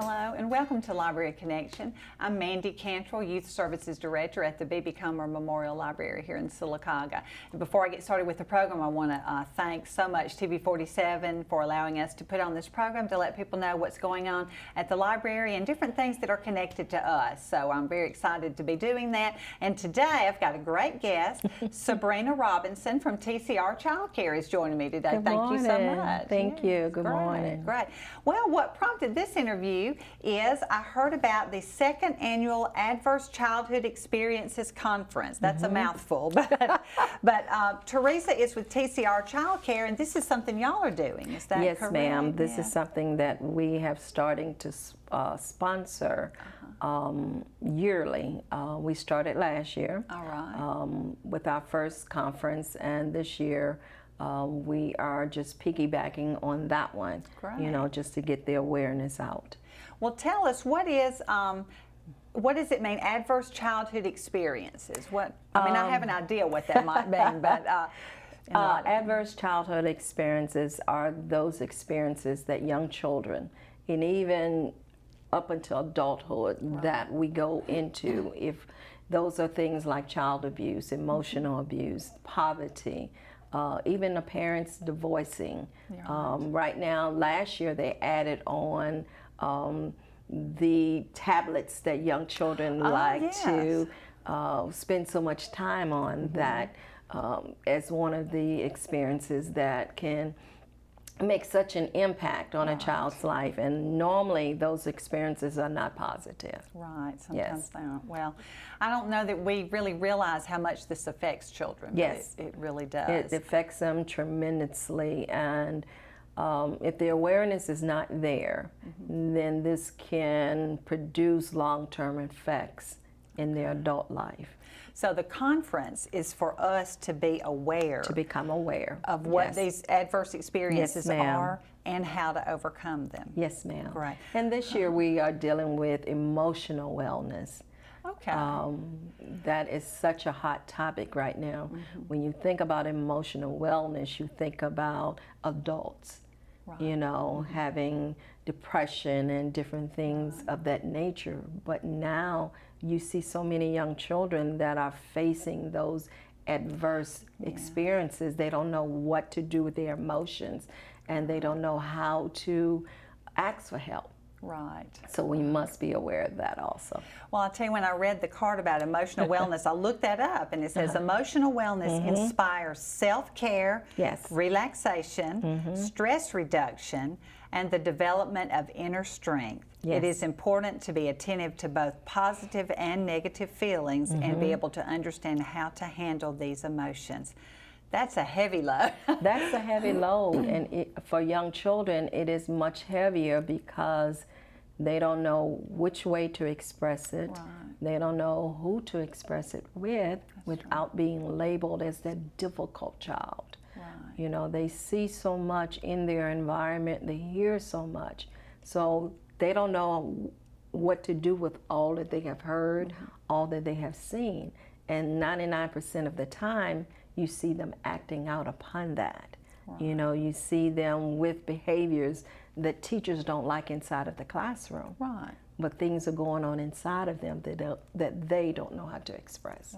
Hello and welcome to Library Connection. I'm Mandy Cantrell, Youth Services Director at the B.B. Comer Memorial Library here in Sylacauga. And before I get started with the program, I want to thank so much TV47 for allowing us to put on this program to let people know what's going on at the library and different things that are connected to us. So I'm very excited to be doing that. And today I've got a great guest. Sabrina Robinson from TCR Childcare is joining me today. Good Thank morning. you so much. Thank you. Good morning. Great. Well, what prompted this interview is I heard about the second annual Adverse Childhood Experiences Conference. That's a mouthful, but Teresa is with TCR Childcare, and this is something y'all are doing. Is that correct? Yes, ma'am. This is something that we have starting to sponsor yearly. We started last year. All right. With our first conference, and this year we are just piggybacking on that one. Great. You know, just to get the awareness out. Well, tell us, what does it mean, adverse childhood experiences? I mean, I have an idea what that might mean, but adverse childhood experiences are those experiences that young children, and even up until adulthood, that we go into. If those are things like child abuse, emotional abuse, poverty, even the parents divorcing. Right now, last year they added on the tablets that young children to spend so much time on, that as one of the experiences that can make such an impact on a child's life. And normally those experiences are not positive. Right, sometimes they aren't. Well, I don't know that we really realize how much this affects children. Yes. But it really does. It affects them tremendously, and if the awareness is not there, then this can produce long-term effects in their adult life. So the conference is for us to be aware. To become aware. Of what these adverse experiences Yes, ma'am. are and how to overcome them. Yes, ma'am. Great. And this year we are dealing with emotional wellness. Okay. That is such a hot topic right now. When you think about emotional wellness, you think about adults, you know, having depression and different things of that nature. But now you see so many young children that are facing those adverse experiences. They don't know what to do with their emotions, and they don't know how to ask for help. Right. So we must be aware of that also. Well, I'll tell you, when I read the card about emotional wellness, I looked that up, and it says emotional wellness inspires self-care, relaxation, stress reduction, and the development of inner strength. It is important to be attentive to both positive and negative feelings and be able to understand how to handle these emotions. That's a heavy load. That's a heavy load, and for young children it is much heavier because they don't know which way to express it. They don't know who to express it with without being labeled as that difficult child. You know, they see so much in their environment, they hear so much, so they don't know what to do with all that they have heard, all that they have seen, and 99% of the time you see them acting out upon that. You know, you see them with behaviors that teachers don't like inside of the classroom. But things are going on inside of them that they don't know how to express.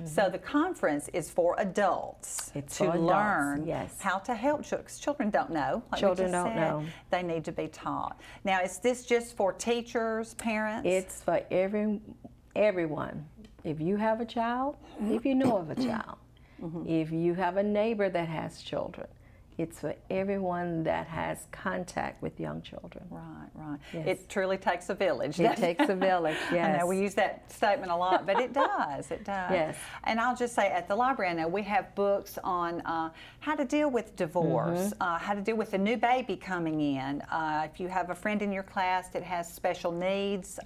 So the conference is for adults to learn how to help children. Children don't know. Like Children don't know. They need to be taught. Now, is this just for teachers, parents? It's for everyone. If you have a child, if you know of a child, if you have a neighbor that has children, it's for everyone that has contact with young children. Yes. It truly takes a village. It takes a village, I know we use that statement a lot, but it does, it does. Yes. And I'll just say, at the library, I know we have books on how to deal with divorce, how to deal with a new baby coming in. If you have a friend in your class that has special needs,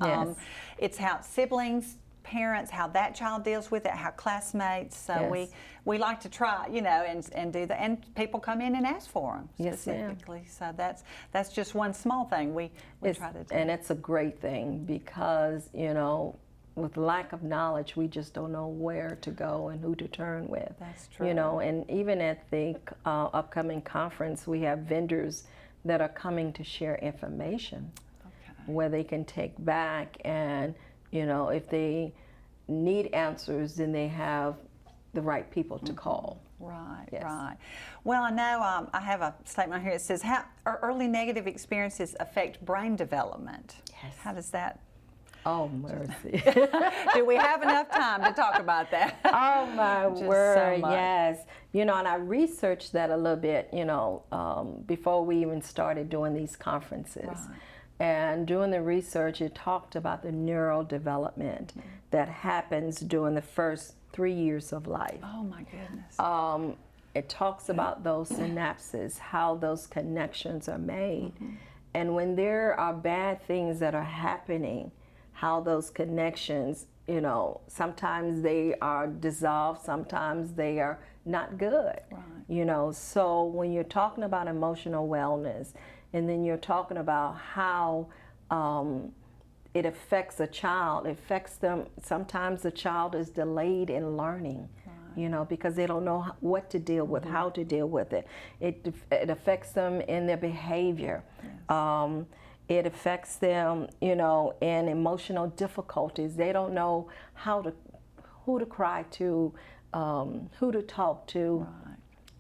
it's how siblings, parents, how that child deals with it, how classmates. So we like to try, you know, and do that. And people come in and ask for them specifically. So that's just one small thing we try to do. And it's a great thing because, you know, with lack of knowledge, we just don't know where to go and who to turn with. That's true. You know, and even at the upcoming conference, we have vendors that are coming to share information. where they can take back, and if they need answers, then they have the right people to call. Right, Yes. right. Well, I know I have a statement here. It says, how early negative experiences affect brain development? Yes. How does that? Oh, mercy. Do we have enough time to talk about that? Oh, my Just word, so much. yes. And I researched that a little bit, before we even started doing these conferences. Right. And doing the research, it talked about the neural development that happens during the first 3 years of life. Oh, my goodness. It talks about those synapses, how those connections are made. And when there are bad things that are happening, how those connections, sometimes they are dissolved, sometimes they are not good. Right. So when you're talking about emotional wellness, and then you're talking about how it affects a child, it affects them. Sometimes the child is delayed in learning, because they don't know what to deal with, how to deal with it. It affects them in their behavior. Yes. It affects them, in emotional difficulties. They don't know who to cry to, who to talk to.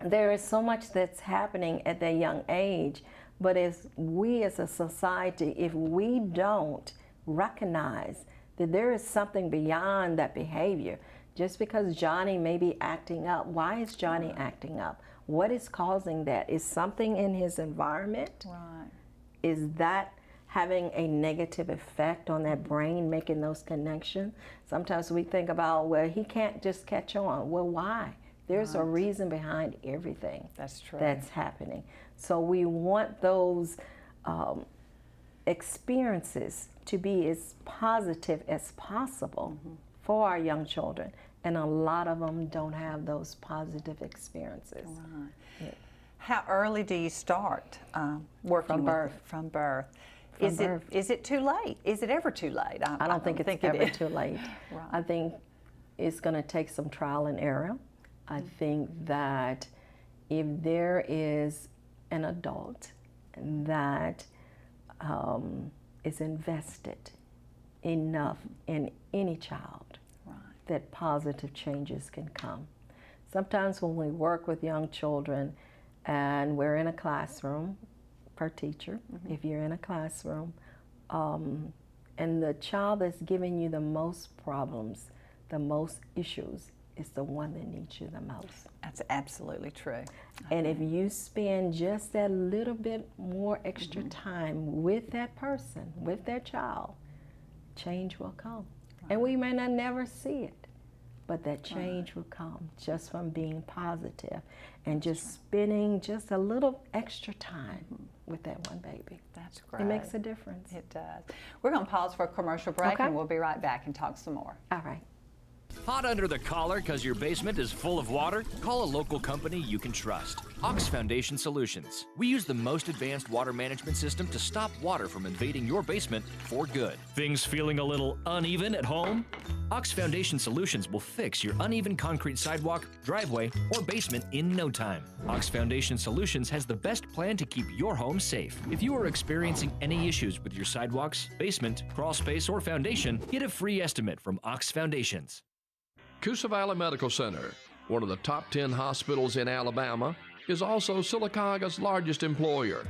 Right. There is so much that's happening at that young age, but as we as a society, if we don't recognize that there is something beyond that behavior, just because Johnny may be acting up, why is Johnny acting up? What is causing that? Is something in his environment? Right. Is that having a negative effect on that brain, making those connections? Sometimes we think about, well, he can't just catch on. Well, why? There's a reason behind everything That's true. that's happening. So we want those experiences to be as positive as possible for our young children. And a lot of them don't have those positive experiences. Right. Yeah. How early do you start working From with birth. From birth. From Is birth. Is it too late? Is it ever too late? I don't think it's ever too late. Right. I think it's going to take some trial and error. I think that if there is an adult that is invested enough in any child, that positive changes can come. Sometimes when we work with young children and we're in a classroom per teacher, if you're in a classroom, and the child that's giving you the most problems, the most issues, is the one that needs you the most. That's absolutely true. And if you spend just that little bit more extra time with that person, with that child, change will come. And we may not never see it, but that change will come just from being positive and just spending just a little extra time with that one baby. That's great. It makes a difference. It does. We're going to pause for a commercial break, Okay. and we'll be right back and talk some more. All right. Hot under the collar because your basement is full of water? Call a local company you can trust. Ox Foundation Solutions. We use the most advanced water management system to stop water from invading your basement for good. Things feeling a little uneven at home? Ox Foundation Solutions will fix your uneven concrete sidewalk, driveway, or basement in no time. Ox Foundation Solutions has the best plan to keep your home safe. If you are experiencing any issues with your sidewalks, basement, crawl space, or foundation, get a free estimate from Ox Foundations. Coosa Valley Medical Center, one of the top 10 hospitals in Alabama, is also Sylacauga's largest employer.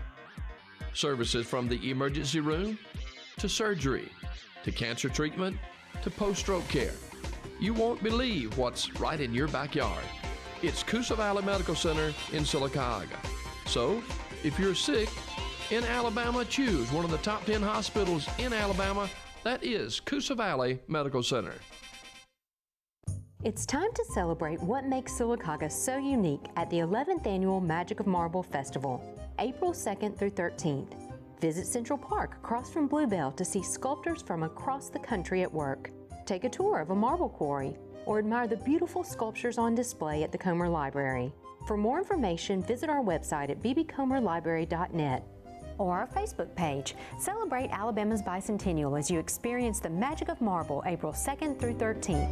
Services from the emergency room, to surgery, to cancer treatment, to post-stroke care. You won't believe what's right in your backyard. It's Coosa Valley Medical Center in Sylacauga. So, if you're sick in Alabama, choose one of the top 10 hospitals in Alabama. That is Coosa Valley Medical Center. It's time to celebrate what makes Sylacauga so unique at the 11th Annual Magic of Marble Festival, April 2nd through 13th. Visit Central Park across from Bluebell to see sculptors from across the country at work. Take a tour of a marble quarry or admire the beautiful sculptures on display at the Comer Library. For more information, visit our website at bbcomerlibrary.net or our Facebook page. Celebrate Alabama's bicentennial as you experience the magic of marble April 2nd through 13th.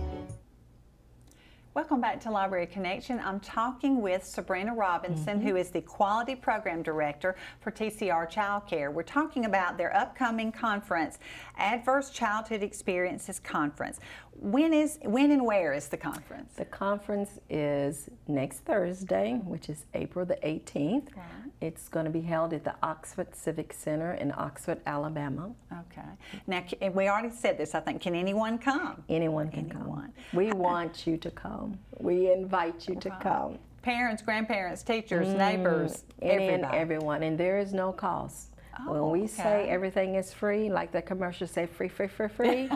Welcome back to Library Connection. I'm talking with Sabrina Robinson, who is the Quality Program Director for TCR Childcare. We're talking about their upcoming conference, Adverse Childhood Experiences Conference. When and where is the conference? The conference is next Thursday, which is April the 18th. Right. It's going to be held at the Oxford Civic Center in Oxford, Alabama. Okay. Now, we already said this, I think. Can anyone come? Anyone can come. We want you to come. We invite you to come. Parents, grandparents, teachers, neighbors, Any everybody. and everyone, and there is no cost. When we say everything is free, like the commercials say, free, free, free, free.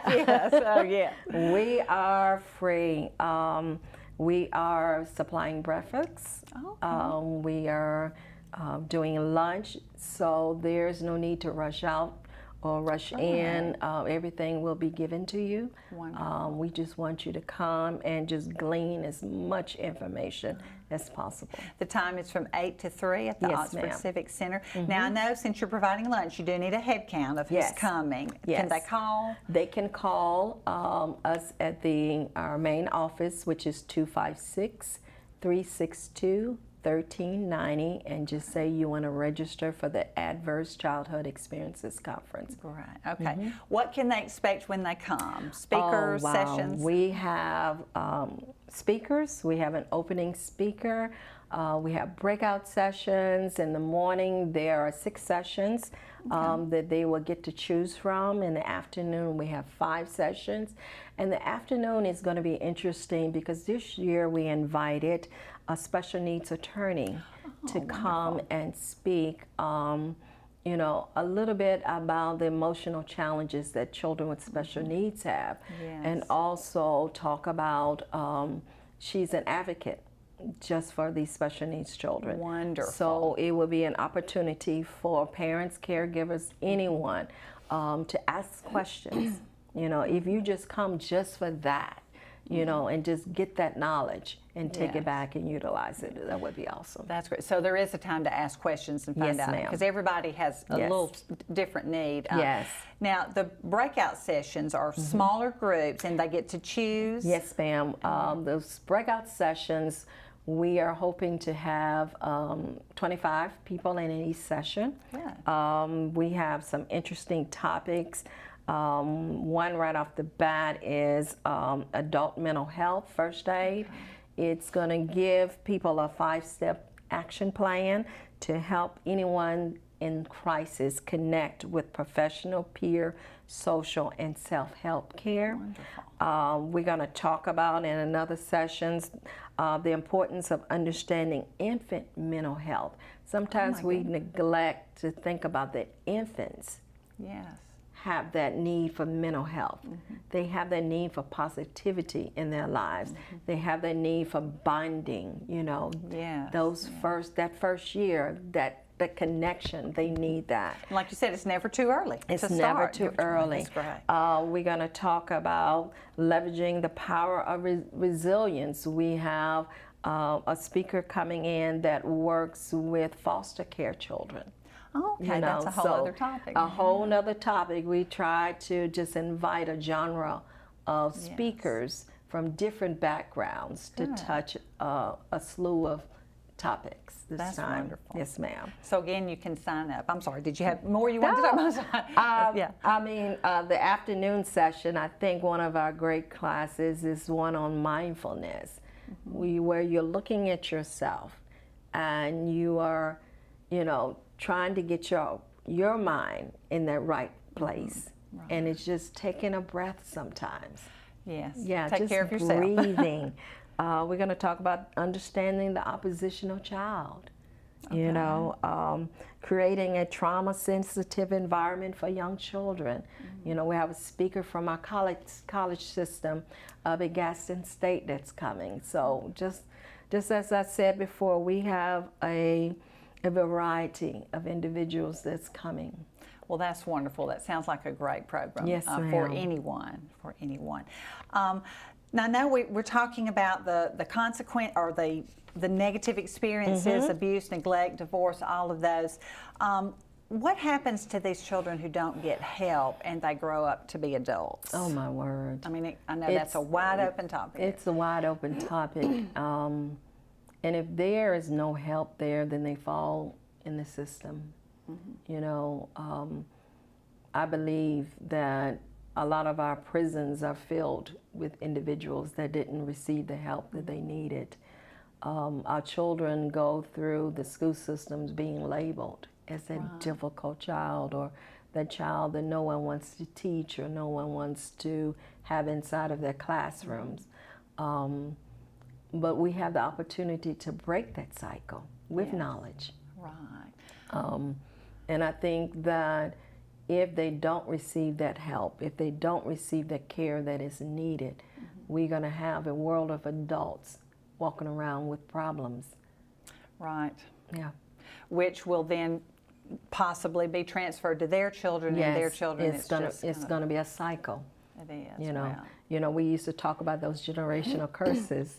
Yes, oh yeah. We are free. We are supplying breakfast. We are doing lunch, so there's no need to rush out or rush in. Everything will be given to you. We just want you to come and just glean as much information as possible. The time is from 8 to 3 at the Yes, Oxford ma'am. Civic Center. Now, I know since you're providing lunch, you do need a head count of who's Yes. coming. Yes. Can they call? They can call us at our main office, which is 256-362-1390, and just say you want to register for the Adverse Childhood Experiences Conference. Right, okay. What can they expect when they come? Speakers, sessions? We have speakers. We have an opening speaker. We have breakout sessions. In the morning, there are 6 sessions that they will get to choose from. In the afternoon, we have 5 sessions. And the afternoon is going to be interesting because this year we invited a special needs attorney to come and speak, you know, a little bit about the emotional challenges that children with special needs have. Yes. And also talk about, she's an advocate just for these special needs children. Wonderful. So it will be an opportunity for parents, caregivers, anyone to ask questions. You know, if you just come just for that, you know, and just get that knowledge and take Yes. it back and utilize it, that would be awesome. That's great. So there is a time to ask questions and find Yes, out. ma'am. Because everybody has a Yes. little different need. Yes. Now, the breakout sessions are smaller groups and they get to choose? Yes, ma'am. Those breakout sessions, we are hoping to have 25 people in each session. Good. We have some interesting topics. One right off the bat is adult mental health first aid. It's going to give people a 5-step action plan to help anyone in crisis connect with professional, peer, social, and self-help care. We're going to talk about in another sessions the importance of understanding infant mental health. Sometimes we neglect to think about that infants Yes. have that need for mental health. They have that need for positivity in their lives. They have that need for bonding, you know. Yes, That first year, that connection, they need that. Like you said, it's never too early It's to never start. too early. That's great. We're going to talk about leveraging the power of resilience. We have a speaker coming in that works with foster care children. Okay, You know, that's a whole so other topic. A whole nother topic. We try to just invite a genre of speakers from different backgrounds to touch a slew of topics this That's time. wonderful. Yes, ma'am. So again, you can sign up. I'm sorry, did you have more you wanted to talk about? Yeah. I mean, the afternoon session, I think one of our great classes is one on mindfulness, where you're looking at yourself and you are, you know, trying to get your mind in that right place. And it's just taking a breath sometimes. Yes. Yeah, Take just care of yourself. breathing. We're going to talk about understanding the oppositional child. You know, creating a trauma-sensitive environment for young children. You know, we have a speaker from our college system up at Gaston State that's coming. So just as I said before, we have a variety of individuals that's coming. Well, that's wonderful. That sounds like a great program Yes, for ma'am. anyone. For anyone. Now, I know we're talking about the consequent or the negative experiences, abuse, neglect, divorce, all of those. what happens to these children who don't get help and they grow up to be adults? Oh my word. I mean, I know that's a wide open topic. It's a wide open topic. And if there is no help there, then they fall in the system. You know, I believe that a lot of our prisons are filled with individuals that didn't receive the help that they needed. Our children go through the school systems being labeled as a difficult child, or that child that no one wants to teach or no one wants to have inside of their classrooms. But we have the opportunity to break that cycle with knowledge. Right. And I think that if they don't receive that help, if they don't receive the care that is needed, we're going to have a world of adults walking around with problems. Right. Yeah. Which will then possibly be transferred to their children and their children. It's going to be a cycle. It is. You know. Wow. You know, we used to talk about those generational curses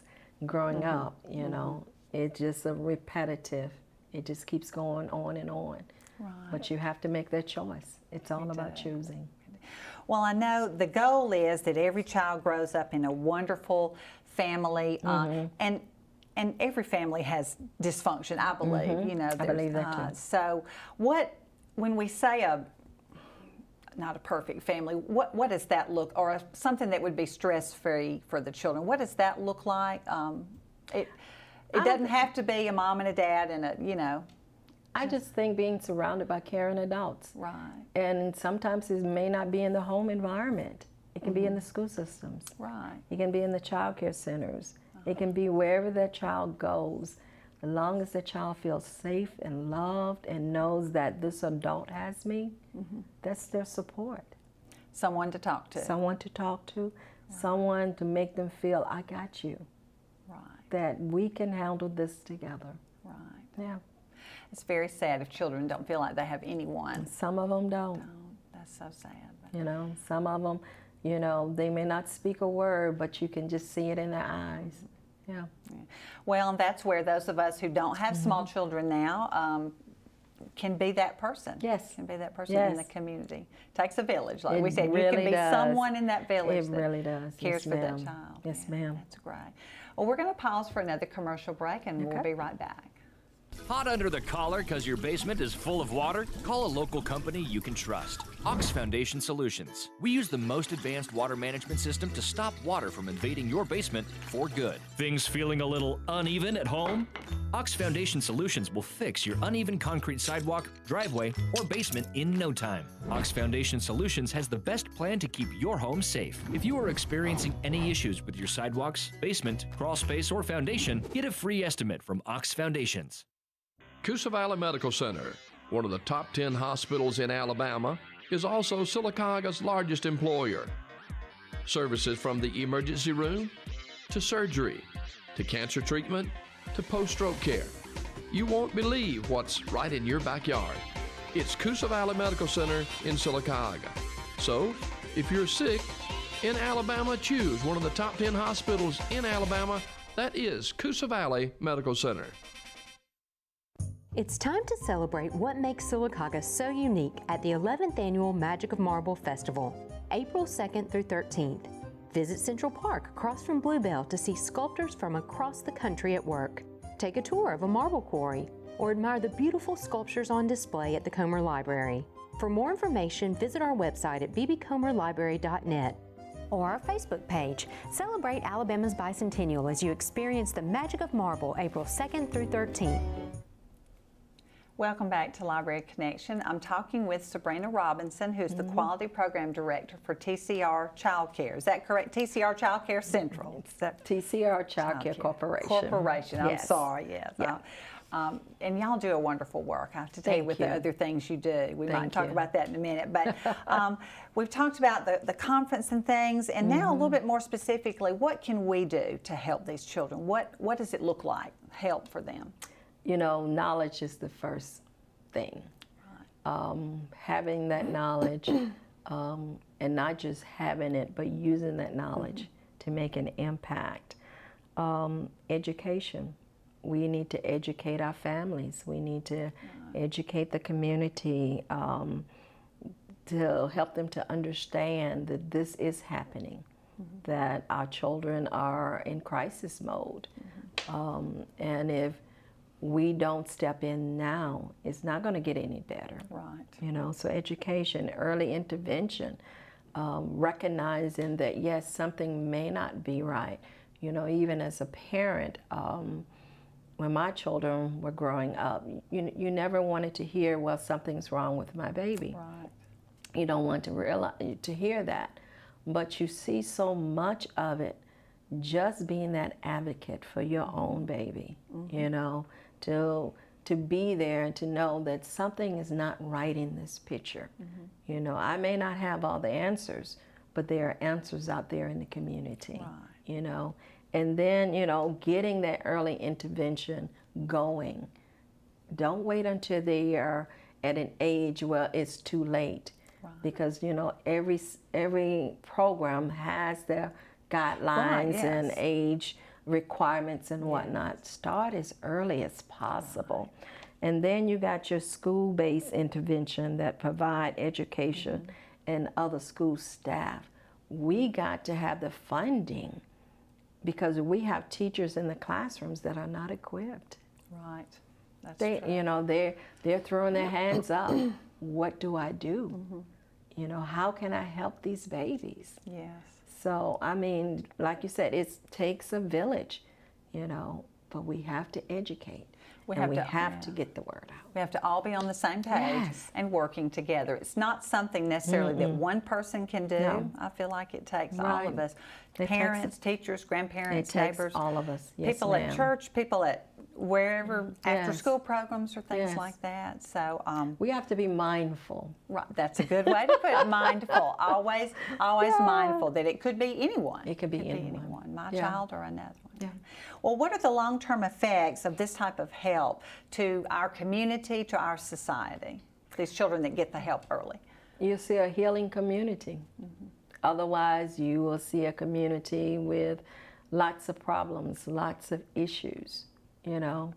growing up. You know, it's just a repetitive. It just keeps going on and on. Right. But you have to make that choice. It's all about choosing. Well, I know the goal is that every child grows up in a wonderful family, and every family has dysfunction, I believe. You know, I believe that too. So, when we say not a perfect family, what does that look, or something that would be stress-free for the children? What does that look like? It doesn't have to be a mom and a dad and a, you know. I just think being surrounded by caring adults. Right. And sometimes it may not be in the home environment. It can be in the school systems. Right. It can be in the child care centers. It can be wherever that child goes. As long as the child feels safe and loved and knows that this adult has me, that's their support. Someone to talk to. Someone to talk to, someone to make them feel, I got you. Right. That we can handle this together. Right. Yeah. It's very sad if children don't feel like they have anyone. Some of them don't. That's so sad. You know, some of them, you know, they may not speak a word, but you can just see it in their eyes. Yeah. Well, and that's where those of us who don't have small children now can be that person. Yes. Can be that person Yes. in the community. Takes a village, like It we said. You really can be does. someone in that village It that really does. cares Yes, for that ma'am. child. Yes, Yeah, ma'am. That's great. Well, we're going to pause for another commercial break, and we'll be right back. Hot under the collar because your basement is full of water? Call a local company you can trust. Ox Foundation Solutions. We use the most advanced water management system to stop water from invading your basement for good. Things feeling a little uneven at home? Ox Foundation Solutions will fix your uneven concrete sidewalk, driveway, or basement in no time. Ox Foundation Solutions has the best plan to keep your home safe. If you are experiencing any issues with your sidewalks, basement, crawl space, or foundation, get a free estimate from Ox Foundations. Coosa Valley Medical Center, one of the top 10 hospitals in Alabama, is also Silicaga's largest employer. Services from the emergency room to surgery to cancer treatment to post-stroke care. You won't believe what's right in your backyard. It's Coosa Valley Medical Center in Silicaga. So, if you're sick in Alabama, choose one of the top 10 hospitals in Alabama. That is Coosa Valley Medical Center. It's time to celebrate what makes Silicaga so unique at the 11th Annual Magic of Marble Festival, April 2nd through 13th. Visit Central Park across from Bluebell to see sculptors from across the country at work. Take a tour of a marble quarry or admire the beautiful sculptures on display at the Comer Library. For more information, visit our website at bbcomerlibrary.net or our Facebook page. Celebrate Alabama's bicentennial as you experience the magic of marble April 2nd through 13th. Welcome back to Library Connection. I'm talking with Sabrina Robinson, who's the Quality Program Director for TCR Childcare. Is that correct? TCR Childcare Central. It's the TCR Childcare Corporation. I'm Yes. sorry, yes. Yeah. And y'all do a wonderful work, I have to tell you, Thank with you. the other things you do. We might Thank talk you. about that in a minute. But we've talked about the conference and things, and now a little bit more specifically, what can we do to help these children? What does it look like, help for them? You know, knowledge is the first thing. Having that knowledge, and not just having it, but using that knowledge to make an impact. Education. we need to educate our families. We need to educate the community to help them to understand that this is happening, that our children are in crisis mode. And if we don't step in now, it's not going to get any better. Right. You know, so education, early intervention, recognizing that yes, something may not be right. You know, even as a parent, when my children were growing up, you never wanted to hear, well, something's wrong with my baby. Right. You don't want to hear that, but you see so much of it just being that advocate for your own baby. You know, to be there and to know that something is not right in this picture. You know, I may not have all the answers, but there are answers out there in the community. Right. You know, and then, you know, getting that early intervention going. Don't wait until they are at an age where it's too late. Right. Because, you know, every program has their guidelines Right, yes. and age requirements and whatnot. Start as early as possible. And then you got your school-based intervention that provide education and other school staff. We got to have the funding because we have teachers in the classrooms that are not equipped. Right. That's They, true. you know, they're throwing their hands up. What do I do? You know, how can I help these babies? Yes. So, I mean, like you said, it takes a village, you know, but we have to educate. We and have we to- have to get the word out. We have to all be on the same page Yes. and working together. It's not something necessarily that one person can do. No. I feel like it takes all Right. of us. It takes- Parents, teachers, It grandparents, takes neighbors. all of us. Yes, People ma'am. at church, people at wherever, after Yes. school programs or things Yes. like that. So, We have to be mindful. right, that's a good way to put it. Mindful, always mindful that it could be anyone. It could be anyone. My Yeah. child or another one. Yeah. Well, what are the long-term effects of this type of help to our community, to our society? These children that get the help early. You'll see a healing community. Otherwise, you will see a community with lots of problems, lots of issues, you know.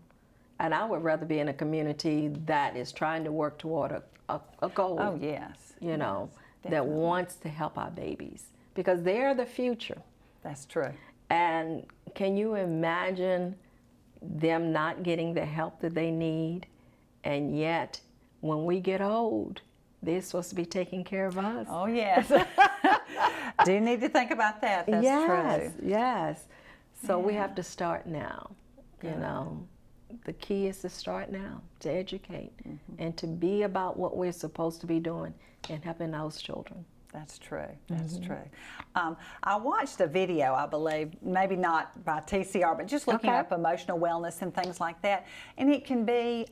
And I would rather be in a community that is trying to work toward a goal, Oh, yes. you know, that definitely. wants to help our babies because they're the future. That's true. And can you imagine them not getting the help that they need? And yet, when we get old, they're supposed to be taking care of us. Oh, yes. Do need to think about that. That's yes, true. yes. So we have to start now. You know, the key is to start now, to educate, and to be about what we're supposed to be doing and helping those children. That's true. That's true. I watched a video, I believe, maybe not by TCR, but just looking Okay. up emotional wellness and things like that. And it can be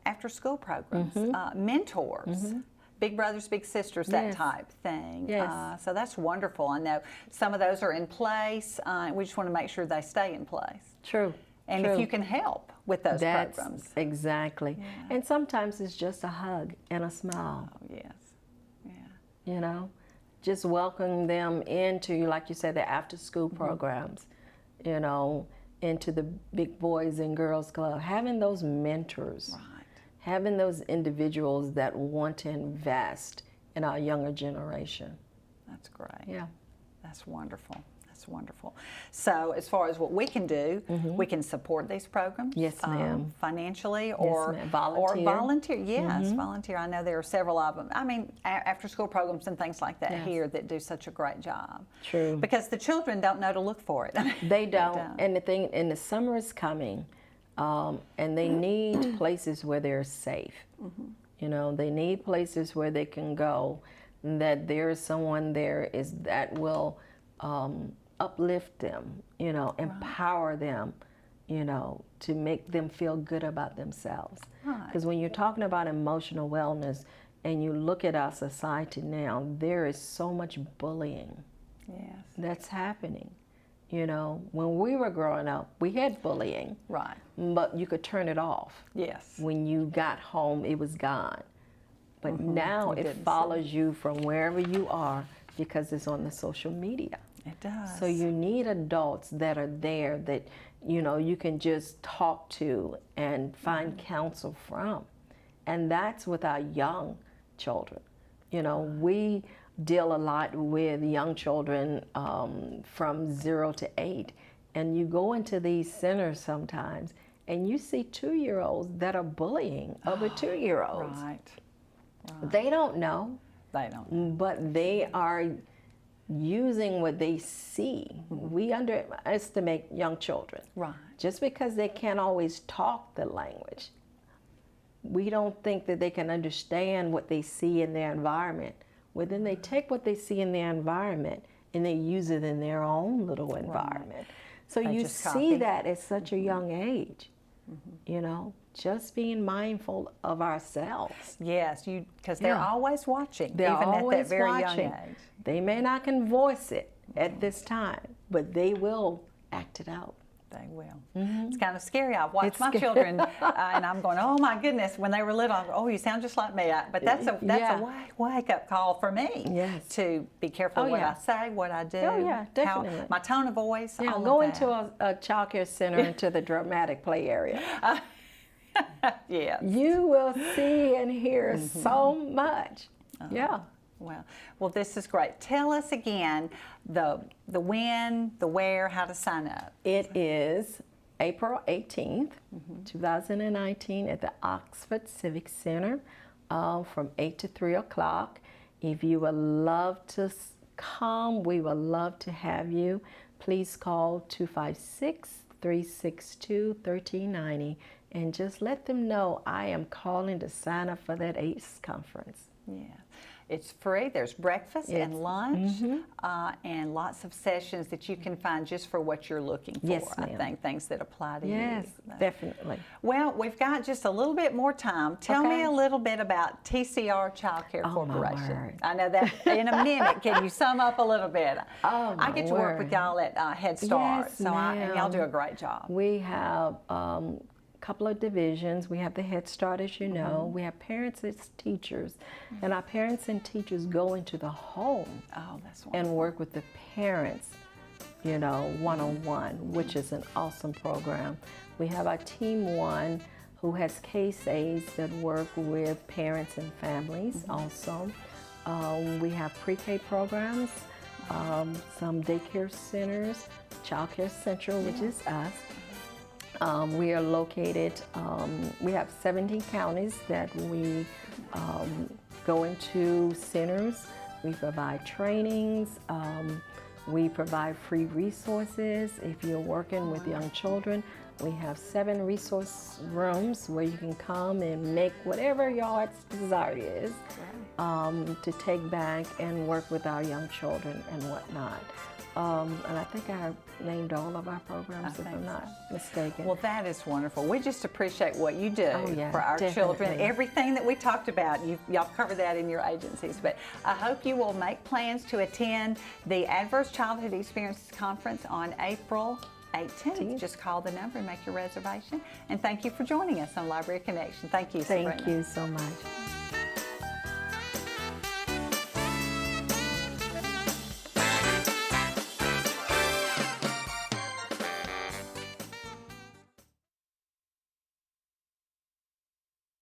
after-school programs, mentors, big brothers, big sisters, that Yes. type thing. Yes. So that's wonderful. I know some of those are in place. We just want to make sure they stay in place. True. And true. if you can help with those That's programs. exactly. And sometimes it's just a hug and a smile. Oh, yes. Yeah. You know, just welcoming them into, like you said, the after-school programs, you know, into the big boys and girls club, having those mentors, Right. having those individuals that want to invest in our younger generation. That's great. Yeah. That's wonderful. That's wonderful. So, as far as what we can do, we can support these programs. Yes, ma'am. Financially or ma'am. or Volunteer. volunteer. Yes, volunteer. I know there are several of them. I mean, after-school programs and things like that Yes. here that do such a great job. True. Because the children don't know to look for it. They don't. And the thing, and the summer is coming, and they need places where they're safe. You know, they need places where they can go, that there is someone there is that will uplift them, you know, empower them, you know, to make them feel good about themselves. Right. Because when you're talking about emotional wellness and you look at our society now, there is so much bullying Yes. that's happening. You know, when we were growing up, we had bullying, Right. but you could turn it off. Yes. When you got home, it was gone. But now You it didn't see follows you from wherever you are because it's on the social media. It does. So you need adults that are there that, you can just talk to and find counsel from. And that's with our young children. We deal a lot with young children from 0 to 8. And you go into these centers sometimes and you see 2-year-olds that are bullying other 2-year-olds. Right. They don't know. They don't. But they are using what they see. We underestimate young children. Right. Just because they can't always talk the language, we don't think that they can understand what they see in their environment. Well, then they take what they see in their environment and they use it in their own little environment. So They you just see copy. that at such a young age, just being mindful of ourselves. Yes, because they're Yeah. always watching, They're even always at that very watching. young age. They may not can voice it at this time, but they will act it out. They will. It's kind of scary. I've watched It's my scary. children, and I'm going, oh my goodness. When they were little, I go, oh, you sound just like me. But that's a Yeah. wake-up call for me. Yes. To be careful Oh, what yeah. I say, what I do. Oh, yeah, definitely. My tone of voice. Yeah, all go of into a child care center, into the dramatic play area. that. Yeah. You will see and hear so much. Yeah. Well, this is great. Tell us again the when, the where, how to sign up. It is April 18th, 2019 at the Oxford Civic Center from 8 to 3 o'clock. If you would love to come, we would love to have you. Please call 256-362-1390 and just let them know I am calling to sign up for that ACE conference. Yeah. It's free. There's breakfast and lunch and lots of sessions that you can find just for what you're looking for. Yes, I ma'am. think things that apply to Yes, you. definitely. Well, we've got just a little bit more time. Tell me Okay. a little bit about TCR Childcare Oh, my Corporation. word. I know that in a minute. Can you sum up a little bit? Oh, I my get to work with word. y'all at Head Start, Yes, and y'all do a ma'am. great job. We have a couple of divisions. We have the Head Start, as you know. We have parents as teachers. And our parents and teachers go into the home Oh, that's wonderful. and work with the parents, one-on-one, which is an awesome program. We have our Team 1, who has case aides that work with parents and families also. We have pre-K programs, some daycare centers, Childcare Central, which is us. We are located, we have 17 counties that we go into centers. We provide trainings. We provide free resources. If you're working with young children, we have 7 resource rooms where you can come and make whatever your heart's desire is to take back and work with our young children and whatnot. And I think I named all of our programs, if I'm not mistaken. Well, that is wonderful. We just appreciate what you do yeah, for our children. definitely. Everything that we talked about, y'all cover that in your agencies. But I hope you will make plans to attend the Adverse Childhood Experiences Conference on April 18th. Just call the number and make your reservation. And thank you for joining us on Library Connection. Thank you, Sabrina. Thank you so much.